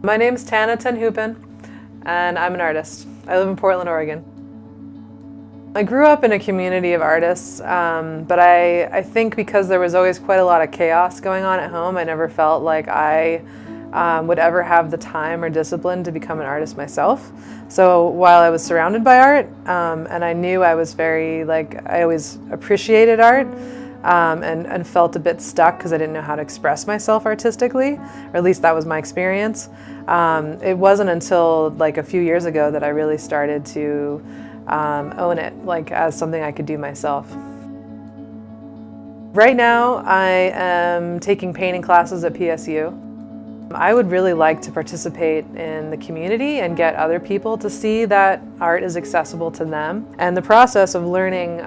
My name's Tana Tenhupen, and I'm an artist. I live in Portland, Oregon. I grew up in a community of artists, but I think because there was always quite a lot of chaos going on at home, I never felt like I would ever have the time or discipline to become an artist myself. So while I was surrounded by art, and I knew I was I always appreciated art, and felt a bit stuck because I didn't know how to express myself artistically, or at least that was my experience. It wasn't until like a few years ago that I really started to own it, like as something I could do myself. Right now I am taking painting classes at PSU. I would really like to participate in the community and get other people to see that art is accessible to them. And the process of learning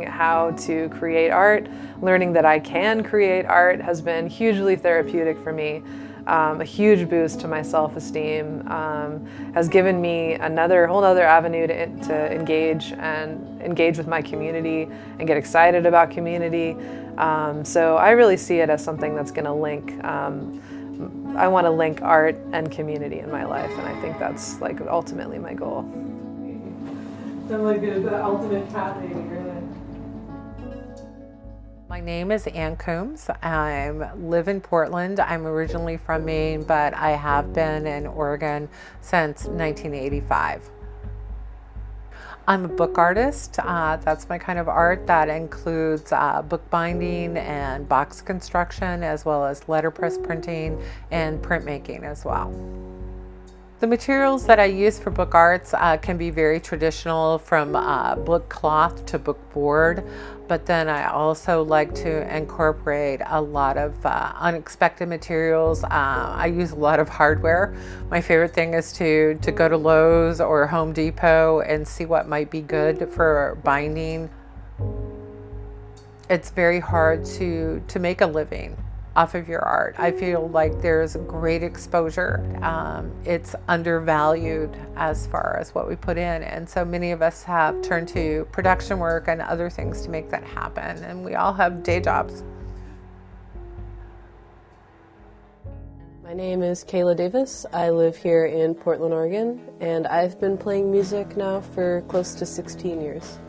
how to create art, learning that I can create art has been hugely therapeutic for me. A huge boost to my self-esteem, has given me a whole other avenue to engage with my community and get excited about community. So I really see it as something that's going to link. I want to link art and community in my life, and I think that's like ultimately my goal. I'm like the ultimate cat lady, really. My name is Ann Coombs. I live in Portland. I'm originally from Maine, but I have been in Oregon since 1985. I'm a book artist. That's my kind of art. That includes bookbinding and box construction, as well as letterpress printing and printmaking as well. The materials that I use for book arts can be very traditional, from book cloth to book board, but then I also like to incorporate a lot of unexpected materials. I use a lot of hardware. My favorite thing is to go to Lowe's or Home Depot and see what might be good for binding. It's very hard to make a living off of your art. I feel like there's great exposure. It's undervalued as far as what we put in, and so many of us have turned to production work and other things to make that happen, and we all have day jobs. My name is Kayla Davis. I live here in Portland, Oregon, and I've been playing music now for close to 16 years.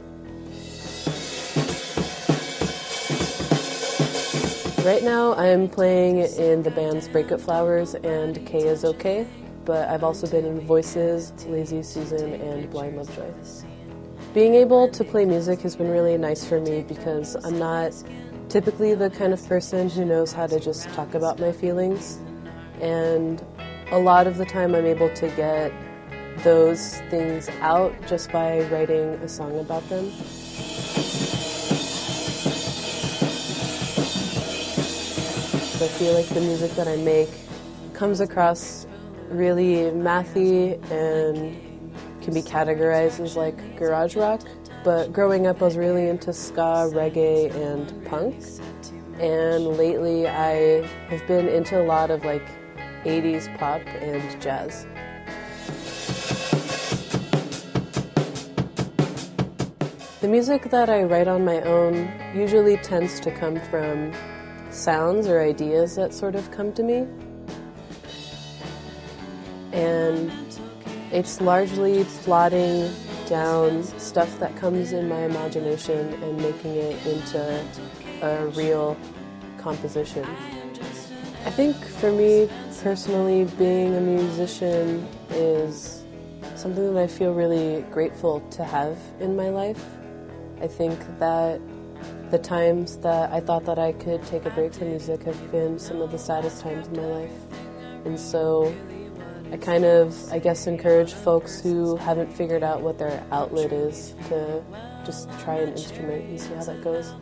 Right now I'm playing in the bands Breakup Flowers and K Is Okay, but I've also been in Voices, Lazy Susan, and Blind Lovejoy. Being able to play music has been really nice for me because I'm not typically the kind of person who knows how to just talk about my feelings, and a lot of the time I'm able to get those things out just by writing a song about them. I feel like the music that I make comes across really mathy and can be categorized as like garage rock, but growing up I was really into ska, reggae, and punk, and lately I have been into a lot of like 80s pop and jazz. The music that I write on my own usually tends to come from sounds or ideas that sort of come to me, and it's largely plotting down stuff that comes in my imagination and making it into a real composition. I think for me personally, being a musician is something that I feel really grateful to have in my life. I think that the times that I thought that I could take a break from music have been some of the saddest times in my life. And so I guess, encourage folks who haven't figured out what their outlet is to just try an instrument and see how that goes.